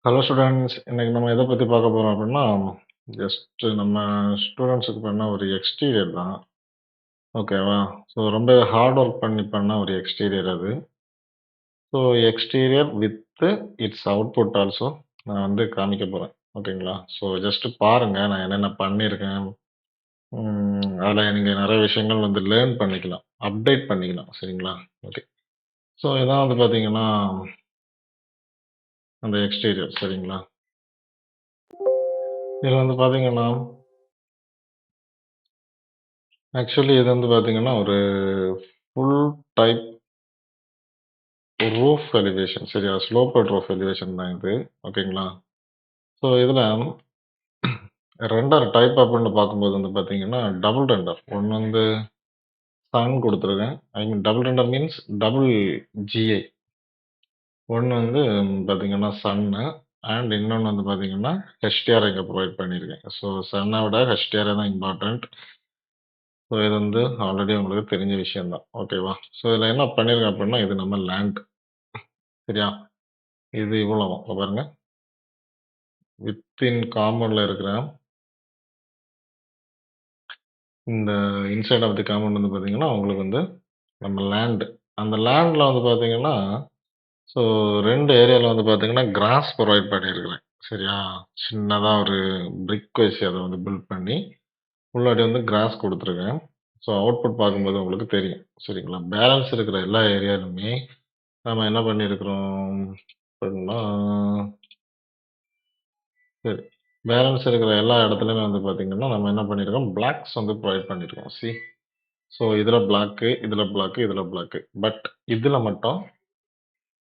Hello students. இன்னைக்கு நம்ம எத பத்தி பார்க்க போறோம் அப்படின்னா, ஜஸ்ட் நம்ம ஸ்டூடண்ட்ஸுக்கு பண்ண ஒரு எக்ஸ்டீரியர் தான். ஓகேவா? ஸோ ரொம்ப ஹார்ட் ஒர்க் பண்ணி பண்ண ஒரு எக்ஸ்டீரியர் அது. So exterior with it's output also நான் வந்து காமிக்க போறேன். ஓகேங்களா? ஸோ ஜஸ்ட் பாருங்க நான் என்னென்ன பண்ணியிருக்கேன். அதில நீங்க நெறைய விஷயங்கள் வந்து லேர்ன் பண்ணிக்கலாம். அப்டேட் பண்ணிக்கலாம். சரிங்களா? ஓகே. ஸோ இதான் வந்து பார்த்தீங்கன்னா, அந்த எக்ஸ்டீரியர் சரிங்களா? இதில வந்து பார்த்தீங்கன்னா ஆக்சுவலி இது வந்து பார்த்தீங்கன்னா, ஒரு ஃபுல் டைப் ரூஃப் எலிவேஷன் சரியா? ஸ்லோப்பட் ரூஃப் எலிவேஷன் தான் இது. ஓகேங்களா? ஸோ இதில 2 டைப் அப்படின்னு பார்க்கும்போது வந்து பார்த்தீங்கன்னா, டபுள் ரெண்டர். ஒண்ணு வந்து சன் குடுத்துருக்கேன். I mean double render means double G. I வந்து பார்த்தீங்கன்னா சன்னு அண்ட் இன்னொன்னு வந்து பார்த்தீங்கன்னா, ஹெச்டிஆர் இங்க புரொவைட் பண்ணியிருக்கேன். ஸோ சன்ன விட ஹெச்டிஆர் தான் இம்பார்ட்டன்ட். ஸோ இது வந்து ஆல்ரெடி உங்களுக்கு தெரிஞ்ச விஷயம் தான். ஓகேவா? ஸோ இதில என்ன பண்ணியிருக்கேன் அப்படின்னா, இது நம்ம லேண்ட் சரியா? இது இவ்வளவும். இங்க பாருங்க. வித்தின் காம்பவுண்ட்ல இருக்கிற இந்த இன்சைட் ஆஃப் தி காம்பவுண்ட் வந்து பார்த்தீங்கன்னா, உங்களுக்கு வந்து நம்ம லேண்ட். அந்த லேண்ட்ல வந்து பார்த்தீங்கன்னா, ஸோ 2 ஏரியால வந்து பார்த்தீங்கன்னா, கிராஸ் புரொவைட் பண்ணியிருக்கிறேன். சரியா? சின்னதா ஒரு பிரிக் வச்சு அத வந்து பில்ட் பண்ணி, உள்ளாடி வந்து கிராஸ் குடுத்துருக்கேன். ஸோ அவுட்புட் பார்க்கும்போது உங்களுக்கு தெரியும். சரிங்களா? பேலன்ஸ் இருக்கிற எல்லா ஏரியாலுமே நம்ம என்ன பண்ணியிருக்கிறோம் அப்டின்னா, சரி. பேலன்ஸ் இருக்கிற எல்லா இடத்துலயுமே வந்து பார்த்தீங்கன்னா, நம்ம என்ன பண்ணியிருக்கோம், பிளாக்ஸ் வந்து புரொவைட் பண்ணியிருக்கோம். ஸோ இதுல பிளாக்கு, இதுல பிளாக்கு, இதுல பிளாக்கு. பட் இதுல மட்டும்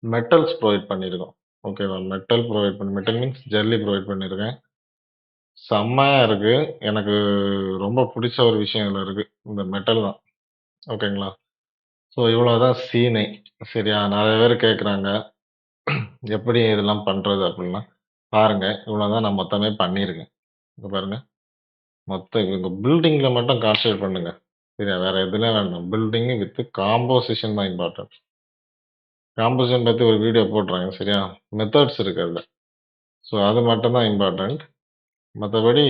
மெட்டல்ஸ் புரொவைட் பண்ணியிருக்கோம். ஓகேவா? மெட்டல் மீன்ஸ் ஜெல்லி புரொவைட் பண்ணியிருக்கேன். செம்மையா இருக்கு. எனக்கு ரொம்ப புடிச்ச ஒரு விஷயம் இதுல இருக்கு. இந்த மெட்டல் தான். ஓகேங்களா? ஸோ இவ்வளவுதான் சீனே. சரியா? நெறைய பேர் கேட்கறாங்க. எப்படி இதெல்லாம் பண்றது அப்படின்லாம். பாருங்க, இவ்வளவுதான் நான் மொத்தமே பண்ணியிருக்கேன். இங்க பாருங்க. மொத்தம் இவங்க பில்டிங்ல மட்டும் கான்சன்ட்ரேட் பண்ணுங்க. சரியா? வேற எதுலயும் வேண்டாம். பில்டிங் வித் காம்போசிஷன் தான் இம்பார்ட்டன்ட். காம்போசிஷன் பத்தி ஒரு வீடியோ போடுறேன். சரியா? மெத்தட்ஸ் இருக்கு அதுல. ஸோ அது மட்டும் தான் இம்பார்ட்டன்ட். மத்தபடி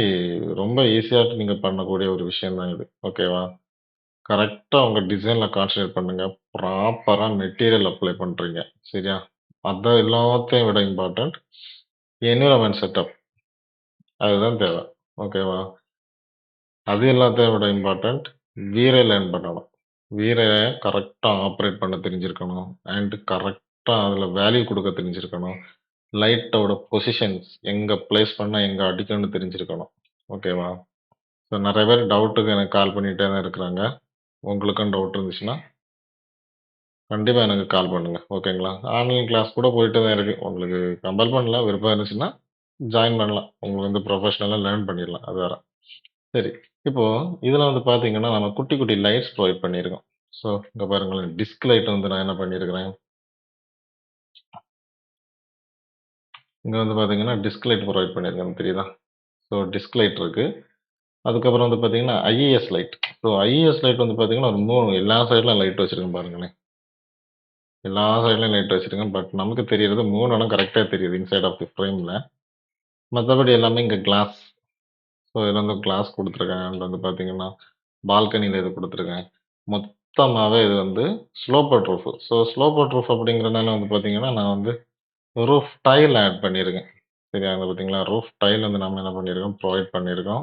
ரொம்ப ஈஸியா நீங்க பண்ணக்கூடிய ஒரு விஷயம் தான் இது. ஓகேவா? கரெக்ட்டா உங்க டிசைன்ல கான்சன்ட்ரேட் பண்ணுங்க. ப்ராப்பரா மெட்டீரியல் அப்ளை பண்றீங்க. சரியா? அத எல்லாத்தையும் விட இம்பார்ட்டன்ட் என்வைரன்மென்ட் செட்டப். அதுதான் தேவ. ஓகேவா? அது எல்லாத்தையும் விட இம்பார்ட்டன்ட் வீரை லேர்ன் பண்ணணும். வீரைய கரெக்ட்டா ஆப்பரேட் பண்ண தெரிஞ்சிருக்கணும். அண்ட் கரெக்ட்டா அதுல வேல்யூ குடுக்க தெரிஞ்சிருக்கணும். லைட்டோட பொசிஷன்ஸ் எங்க பிளேஸ் பண்ணா எங்க அடிக்கும்னு தெரிஞ்சிருக்கணும். ஓகேவா? ஸோ நெறைய பேர் டவுட்டுக்கு எனக்கு கால் பண்ணிட்டே தான் இருக்கிறாங்க. உங்களுக்கும் டவுட் இருந்துச்சுன்னா, கண்டிப்பா எனக்கு கால் பண்ணுங்க. ஓகேங்களா? ஆன்லைன் கிளாஸ் கூட போயிட்டு தான் இருக்கு. உங்களுக்கு கம்பல் பண்ணல. விருப்பம் இருந்துச்சுன்னா ஜாயின் பண்ணலாம். உங்களுக்கு வந்து ப்ரொஃபஷனலா லேர்ன் பண்ணிடலாம். அது வேற. சரி. இப்போ இதுல வந்து பார்த்தீங்கன்னா, நம்ம குட்டி, குட்டி லைட்ஸ் ப்ரொவைட் பண்ணியிருக்கோம். ஸோ இங்க பாருங்களேன். டிஸ்க் லைட் வந்து நான் என்ன பண்ணியிருக்கிறேன், இங்க வந்து பார்த்தீங்கன்னா, டிஸ்க் லைட் ப்ரொவைட் பண்ணியிருக்கேன். தெரியுதா? ஸோ டிஸ்க் லைட் இருக்கு. அதுக்கப்புறம் வந்து பார்த்தீங்கன்னா, IES light. So IES light வந்து பார்த்தீங்கன்னா, ஒரு 3 எல்லா சைட்லயும் லைட் வச்சிருக்கேன் பாருங்களேன். எல்லா சைட்லயும் லைட் வச்சிருக்கேன். பட் நமக்கு தெரியறது 3 இடம் கரெக்ட்டா தெரியுது இன்சைட் ஆஃப் தி ஃப்ரேம்ல. மத்தபடி எல்லாமே இங்க கிளாஸ். ஸோ இதுல வந்து கிளாஸ் குடுத்துருக்கேன். அண்ட் வந்து பார்த்தீங்கன்னா, பால்கனில இது குடுத்துருக்கேன். மொத்தமாவே இது வந்து ஸ்லோப்பட் ரூஃப். ஸோ ஸ்லோப்பட் ரூஃப் அப்படிங்கிறனால வந்து பார்த்தீங்கன்னா, நான் வந்து ரூஃப் டைல் ஆட் பண்ணியிருக்கேன். சரியா? அங்க பார்த்தீங்களா? ரூஃப் டைல் வந்து நம்ம என்ன பண்ணியிருக்கோம், ப்ரொவைட் பண்ணியிருக்கோம்.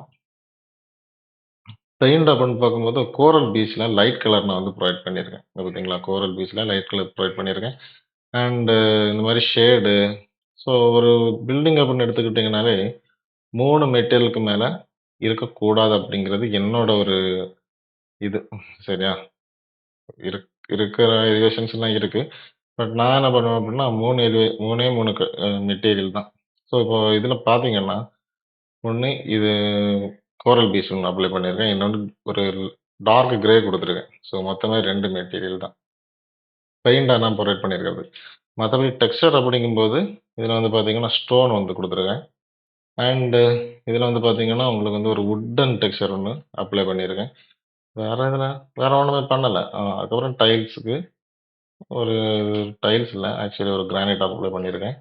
பெயிண்ட் அப்படின்னு பார்க்கும்போது கோரல் பீச்ல லைட் கலர் நான் வந்து ப்ரொவைட் பண்ணியிருக்கேன். இங்க பார்த்தீங்களா? கோரல் பீச்ல லைட் கலர் ப்ரொவைட் பண்ணியிருக்கேன். அண்ட் இந்த மாரி ஷேடு. ஸோ ஒரு பில்டிங் அப்படின்னு எடுத்துக்கிட்டீங்கனாலே 3 மெட்டீரியலுக்கு மேல இருக்கக்கூடாது அப்படிங்கிறது என்னோட ஒரு இது. சரியா? இருக்கிற எலிவேஷன்ஸ்லாம் இருக்கு. பட் நான் என்ன பண்ணுவேன் அப்படின்னா 3 3ஏ 3 மெட்டீரியல் தான். ஸோ இப்போ இதில பார்த்தீங்கன்னா, ஒண்ணு இது கோரல் பீஸ் ஒண்ணு அப்ளை பண்ணியிருக்கேன். இன்னொன்னு ஒரு டார்க் கிரே குடுத்துருக்கேன். ஸோ மொத்தமே 2 மெட்டீரியல் தான். பெயிண்ட் ஆனா புரொவைட் பண்ணியிருக்கிறது. மத்தபடி டெக்ஸ்சர் அப்படிங்கும்போது, இதில வந்து பார்த்தீங்கன்னா, ஸ்டோன் வந்து குடுத்துருக்கேன். அண்ட் இதில வந்து பார்த்தீங்கன்னா, உங்களுக்கு வந்து ஒரு வுட்டன் டெக்ஸ்சர் ஒண்ணு அப்ளை பண்ணியிருக்கேன். வேற எதுல வேற ஒண்ணுமே பண்ணல. அதுக்கப்புறம் டைல்ஸ்க்கு ஒரு டைல்ஸ் இல்ல. ஆக்சுவலி ஒரு கிரானைட் அப்ளை பண்ணியிருக்கேன்.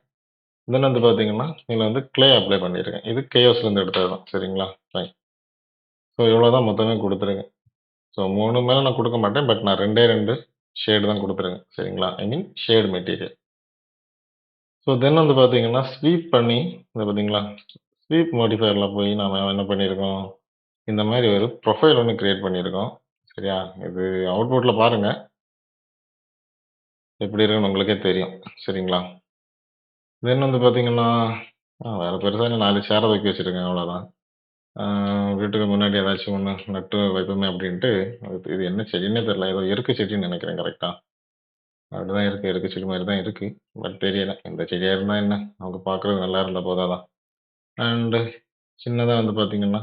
தென் வந்து பார்த்தீங்கன்னா, இதில வந்து கிளே அப்ளை பண்ணியிருக்கேன். இது கேயோஸ்லேருந்து எடுத்தது தான். சரிங்களா? ஃபைன். ஸோ இவ்வளோ தான் மொத்தமே குடுத்துருக்கேன். ஸோ 3 மேல நான் குடுக்க மாட்டேன். பட் நான் 2 ஷேடு தான் குடுத்துருக்கேன். சரிங்களா? ஐ மீன் ஷேட் மெட்டீரியல். ஸோ தென் வந்து பார்த்தீங்கன்னா, ஸ்வீப் பண்ணி இத பார்த்தீங்களா? ஸ்வீப் மாடிஃபையர்ல போய் நாம என்ன பண்ணியிருக்கோம், இந்த மாரி ஒரு ப்ரொஃபைல் ஒண்ணு கிரியேட் பண்ணியிருக்கோம். சரியா? இது அவுட்புட்ல பாருங்க. எப்படி இருக்குன்னு உங்களுக்கே தெரியும். சரிங்களா? தென் வந்து பார்த்தீங்கன்னா, வேற பெருசா என்ன 4 சேர தூக்கி வச்சிருக்கேன் அவ்வளோதான். ஆ வீட்டுக்கு முன்னாடி ஏதாச்சும் ஒண்ணு நட்டு வைப்போமே அப்டின்ட்டு, இது என்ன செடின்னே தெரியல. ஏதோ எருக்கு செடின்னு நெனைக்கிறேன் கரெக்ட்டா. அப்படிதான் இருக்கு. எருக்கு செடி மாரி தான் இருக்கு. பட் தெரியல. எந்த செடியா இருந்தா என்ன? அவங்க பார்க்குறதுக்கு நல்லா இருந்தா போதாதா? அண்டு சின்னதா வந்து பார்த்தீங்கன்னா,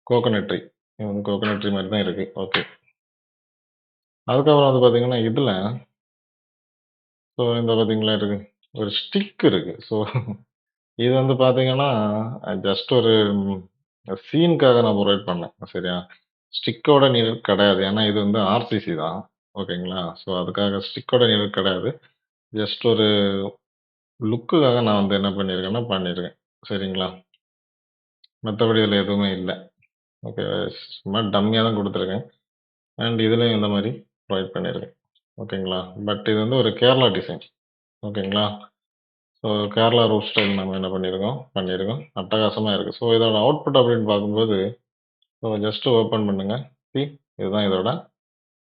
கோகனட் ட்ரீ. இது வந்து கோகனட் ட்ரீ மாரி தான் இருக்கு. ஓகே. அதுக்கப்புறம் வந்து பார்த்தீங்கன்னா, இதுல ஸோ இந்த பார்த்தீங்களா இருக்கு. ஒரு ஸ்டிக் இருக்கு. ஸோ இது வந்து பார்த்தீங்கன்னா, ஜஸ்ட் ஒரு சீன்க்காக நான் புரொவைட் பண்ணேன். சரியா? ஸ்டிக்கோட நீடட் கிடையாது. ஏன்னா இது வந்து ஆர்சிசி தான். ஓகேங்களா? ஸோ அதுக்காக ஸ்டிக்கோட நீடட் கிடையாது. ஜஸ்ட் ஒரு லுக்குக்காக நான் வந்து என்ன பண்ணியிருக்கேன்னா, பண்ணியிருக்கேன். சரிங்களா? மத்தபடி இதுல எதுவுமே இல்ல. ஓகே. சும்மா டம்மியா தான் குடுத்துருக்கேன். அண்ட் இதுலயும் இந்த மாரி ப்ரொவைட் பண்ணியிருக்கேன். ஓகேங்களா? பட் இது வந்து ஒரு கேரளா டிசைன். ஓகேங்களா? ஸோ கேரளா ரூட் ஸ்டைல் நம்ம என்ன பண்ணியிருக்கோம், பண்ணியிருக்கோம். அட்டகாசமா இருக்கு. ஸோ இதோட அவுட்புட் அப்படின்னு பார்க்கும்போது, ஸோ ஜஸ்ட் ஓப்பன் பண்ணுங்க. இதுதான் இதோட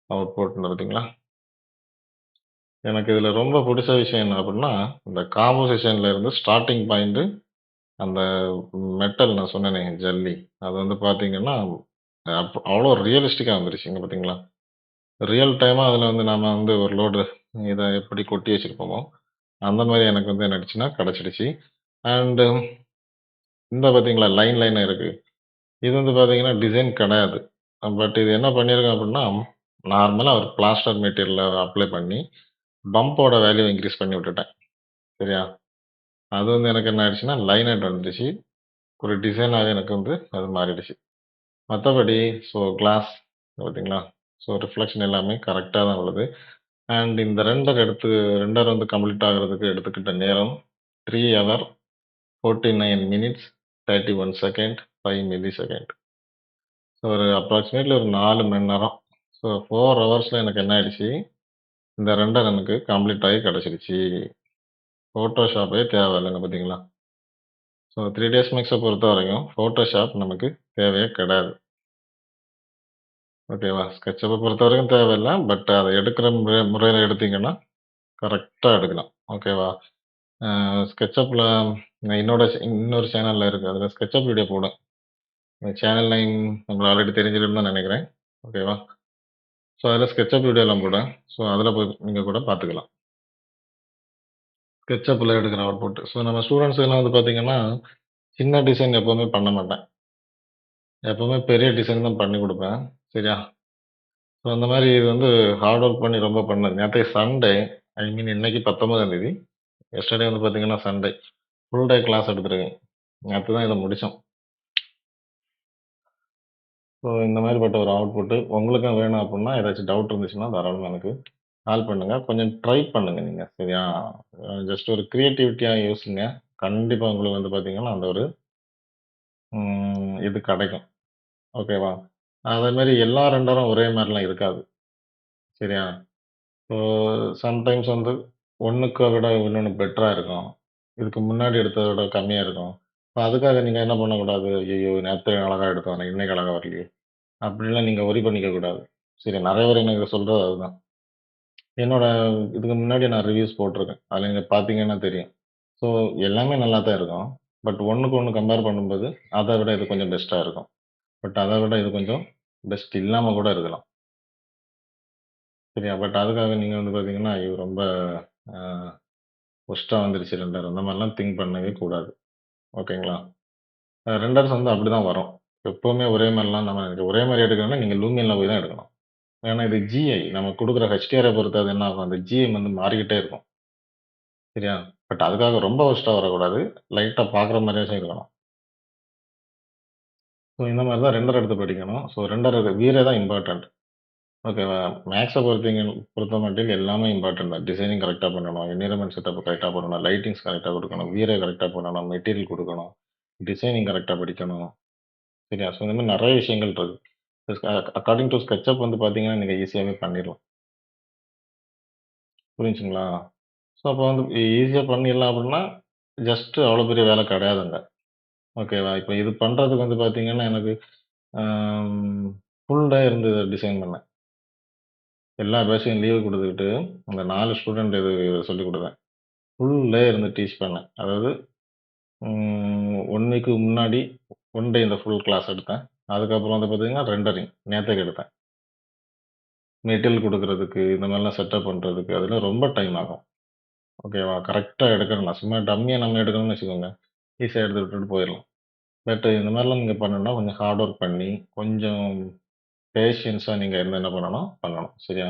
அவுட்புட் பார்த்தீங்களா? எனக்கு இதுல ரொம்ப புடிச்ச விஷயம் என்ன அப்படின்னா, இந்த காம்போசிஷன்ல இருந்து ஸ்டார்ட்டிங் பாயிண்ட் அந்த மெட்டல் நான் சொன்னேனே ஜல்லி. அது வந்து பார்த்தீங்கன்னா, அவ்வளோ ரியலிஸ்டிக்கா வந்துருச்சு. இங்க பார்த்தீங்களா? ரியல் டைமா அதில வந்து நாம வந்து ஒரு லோடு இத எப்படி கொட்டி வச்சிருப்போமோ, அந்த மாரி எனக்கு வந்து என்ன ஆயிடுச்சுன்னா கிடைச்சிடுச்சு. அண்ட் இந்த பார்த்தீங்களா லைனா இருக்கு. இது வந்து பார்த்தீங்கன்னா டிசைன் கிடையாது. பட் இது என்ன பண்ணியிருக்கேன் அப்படின்னா, நார்மலா ஒரு பிளாஸ்டர் மெட்டீரியல அப்ளை பண்ணி, பம்போட வேல்யூ இன்கிரீஸ் பண்ணி விட்டுட்டேன். சரியா? அது வந்து எனக்கு என்ன ஆயிடுச்சுன்னா, லைனட் வந்துருச்சு. ஒரு டிசைனாவே எனக்கு வந்து அது மாறிடுச்சு. மத்தபடி ஸோ கிளாஸ் பார்த்தீங்களா? ஸோ ரிஃப்ளெக்ஷன் எல்லாமே கரெக்ட்டா தான் உள்ளது. அண்ட் இந்த ரெண்டர் வந்து கம்ப்ளீட் ஆகுறதுக்கு எடுத்துக்கிட்ட நேரம் 3 hour 49 minutes 31 second 5 milli second. So ஒரு அப்ராக்ஸிமேட்லி ஒரு 4 மணி நேரம். ஸோ 4 ஹவர்ஸ்ல எனக்கு என்ன ஆயிடுச்சு, இந்த ரெண்டர் எனக்கு கம்ப்ளீட் ஆகி கிடைச்சிடுச்சு. ஃபோட்டோஷாப்பே தேவையில்லங்க பார்த்தீங்களா? ஸோ 3 டேஸ் மேக்ஸ பொறுத்தவரைக்கும் ஃபோட்டோஷாப் நமக்கு தேவையே கிடையாது. ஓகேவா? ஸ்கெட்சப்ப பொறுத்தவரைக்கும் தேவையில்ல. பட் அத எடுக்கிற முறையில எடுத்தீங்கன்னா, கரெக்ட்டா எடுக்கலாம். ஓகேவா? ஸ்கெட்சப்ல என்னோட இன்னொரு சேனல்ல இருக்கு. அதில ஸ்கெட்சப் வீடியோ போடுவேன். அந்த சேனல் நேம் உங்களுக்கு ஆல்ரெடி தெரிஞ்சிருக்கும்னு தான் நெனைக்கிறேன். ஓகேவா? ஸோ அதில ஸ்கெட்சப் வீடியோலாம் போடுவேன். ஸோ அதில போய் நீங்க கூட பார்த்துக்கலாம். ஸ்கெட்சப்ல எடுக்கிற அவுட்புட். ஸோ நம்ம ஸ்டூடண்ட்ஸ் எல்லாம் வந்து பார்த்தீங்கன்னா, சின்ன டிசைன் எப்பவுமே பண்ண மாட்டேன். எப்பவுமே பெரிய டிசைன் தான் பண்ணி குடுப்பேன். சரியா? ஸோ அந்த மாரி இது வந்து ஹார்ட் ஒர்க் பண்ணி ரொம்ப பண்ணது. நேத்தைக்கு சண்டே ஐ மீன் இன்னைக்கு 19ஆம் தேதி. எஸ்டர்டே வந்து பார்த்தீங்கன்னா சண்டே. ஃபுல் டே கிளாஸ் எடுத்திருக்கேன். நேத்து தான் இத முடிச்சோம். ஸோ இந்த மாரிப்பட்ட ஒரு அவுட்புட் உங்களுக்கும் வேணும் அப்புட்ன்னா, ஏதாச்சும் டவுட் இருந்துச்சுன்னா தாராளமா எனக்கு கால் பண்ணுங்க. கொஞ்சம் ட்ரை பண்ணுங்க நீங்க. சரியா? ஜஸ்ட் ஒரு கிரியேட்டிவிட்டியா யோசிங்க. கண்டிப்பா உங்களுக்கு வந்து பார்த்தீங்கன்னா, அந்த ஒரு இது கெடைக்கும். ஓகேவா? அதே மாரி எல்லா ரெண்டரும் ஒரே மாரிலாம் இருக்காது. சரியா? ஸோ சம்டைம்ஸ் வந்து ஒண்ணுக்க விட இன்னொன்னு பெட்டரா இருக்கும். இதுக்கு முன்னாடி எடுத்தத விட கம்மியா இருக்கும். இப்ப அதுக்காக நீங்க என்ன பண்ணக்கூடாது, "ஐய்யய்யோ! நேத்து அழகா எடுத்தோனே, இன்னைக்கு அழகா வரலையே!" அப்படிலாம் நீங்க வொரி பண்ணிக்க கூடாது. சரி நெறைய பேர் எனக்கு சொல்றது அதுதான். என்னோட இதுக்கு முன்னாடி நான் ரிவ்யூஸ் போட்டிருக்கேன். அதுல நீங்க பார்த்தீங்கன்னா தெரியும். ஸோ எல்லாமே நல்லா தான் இருக்கும். பட் ஒண்ணுக்கு ஒண்ணு கம்பேர் பண்ணும்போது, அத விட இது கொஞ்சம் பெஸ்ட்டா இருக்கும். பட் அத விட இது கொஞ்சம் பெஸ்ட் இல்லாம கூட இருக்கலாம். சரியா? பட் அதுக்காக நீங்க வந்து பார்த்தீங்கன்னா, ஐயோ! ரொம்ப அ வொர்ஸ்ட்டா வந்துருச்சு ரெண்டர் அந்த மாரிலாம் திங்க் பண்ணவே கூடாது. ஓகேங்களா? ரெண்டர்ஸ் வந்து அப்படிதான் வரும். எப்பவுமே ஒரே மாரிலாம் நம்ம ஒரே மாரி எடுக்கணும்னா, நீங்க லூமியன்ல போய் தான் எடுக்கணும். ஏன்னா இது ஜிஐ. நம்ம குடுக்குற ஹெச்டிஆர பொறுத்து அது என்ன ஆகும், அந்த ஜிஐ வந்து மாறிக்கிட்டே இருக்கும். சரியா? பட் அதுக்காக ரொம்ப வொர்ஸ்ட்டா வரக்கூடாது. லைட்டா பார்க்குற மாரியாச்சும் இருக்கணும். ஸோ இந்த மாரி தான் ரெண்டர் எடுத்து படிக்கணும். ஸோ ரெண்டர் வீரே தான் இம்பார்ட்டன்ட். ஓகேவா? மேக்ஸ பொறுத்தமட்டில் எல்லாமே இம்பார்ட்டன்ட் தான். டிசைனிங் கரெக்ட்டா பண்ணணும். என்வைரன்மென்ட் செட்டப் கரெக்ட்டா பண்ணணும். லைட்டிங்ஸ் கரெக்ட்டா குடுக்கணும். வியர கரெக்ட்டா பண்ணணும். மெட்டீரியல் குடுக்கணும். டிசைனிங் கரெக்ட்டா படிக்கணும். சரியா? ஸோ இந்த மாரி நெறைய விஷயங்கள் இருக்கு. அக்கார்டிங் டூ ஸ்கெட்சப் பார்த்தீங்கன்னா, நீங்க ஈஸியாவே பண்ணிரலாம். புரிஞ்சுங்களா? ஸோ அப்போ ஈஸியா பண்ணிடலாம் அப்டின்னா, ஜஸ்ட் அவ்வளோ பெரிய வேலை கிடையாதுங்க. ஓகேவா? இப்ப இது பண்றதுக்கு பார்த்தீங்கன்னா, எனக்கு அம் ஃபுல் டே இருந்து டிசைன் பண்ணேன். எல்லா பேட்ச்லயும் லீவ் குடுத்துக்கிட்டு, அந்த 4 ஸ்டூடண்ட் இது சொல்லிக் குடுத்தேன். ஃபுல் டே இருந்து டீச் பண்ணேன். அதாவது 1 வீக்கு முன்னாடி 1 டே இந்த ஃபுல் கிளாஸ் எடுத்தேன். அதுக்கப்புறம் பார்த்தீங்கன்னா, ரெண்டரிங் நேத்தைக்கு எடுத்தேன். மெட்டீரியல் குடுக்குறதுக்கு, இந்த மாரிலாம் செட்டப் பண்றதுக்கு, அதெல்லாம் ரொம்ப டைம் ஆகும். ஓகேவா? கரெக்ட்டா எடுக்கணும்னா, சும்மா டம்மியா நம்ம எடுக்கணும்னு வச்சுக்கோங்க, ஈஸியா எடுத்து விட்டுட்டு போயிரலாம். பட் இந்த மாரிலாம் நீங்க பண்ணணும்னா, கொஞ்சம் ஹார்ட் ஒர்க் பண்ணி, கொஞ்சம் பேஷன்ஸா நீங்க இருந்து என்ன பண்ணணும்? பண்ணணும். சரியா?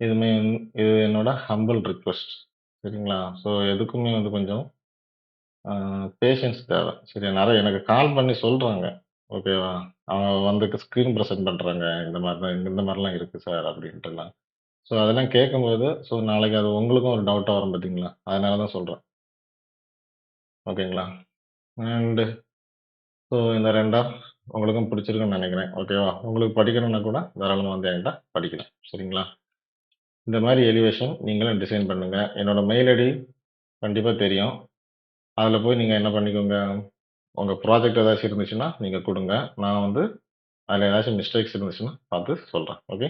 இதுமே இது என்னோட ஹம்பிள் ரிக்வெஸ்ட். சரிங்களா? ஸோ எதுக்குமே கொஞ்சம் பேஷன்ஸ் தேவை. சரியா? நெறைய எனக்கு கால் பண்ணி சொல்றாங்க. ஓகேவா? அவங்க ஸ்க்ரீன் பிரசன்ட் பண்றாங்க. இந்த மாரி தான் இந்த மாரிலாம் இருக்கு சார் அப்டின்ட்டுலாம். ஸோ அதெல்லாம் கேட்கும்போது, ஸோ நாளைக்கு அது உங்களுக்கும் ஒரு டவுட்டா வரும் பார்த்தீங்களா? அதனால தான் சொல்றேன். ஓகேங்களா? அண்ட் ஸோ இந்த 2 உங்களுக்கும் பிடிச்சிருக்குன்னு நெனைக்கிறேன். ஓகேவா? உங்களுக்கு படிக்கணும்னா கூட தாராளமா என்கிட்ட படிக்கலாம். சரிங்களா? இந்த மாரி எலிவேஷன் நீங்களும் டிசைன் பண்ணுங்க. என்னோட மெயில் ஐடி கண்டிப்பா தெரியும். அதில போய் நீங்க என்ன பண்ணிக்கோங்க, உங்க ப்ராஜெக்ட் ஏதாச்சும் இருந்துச்சுன்னா, நீங்க குடுங்க. நான் அதில ஏதாச்சும் மிஸ்டேக்ஸ் இருந்துச்சுன்னா பார்த்து சொல்றேன். ஓகே.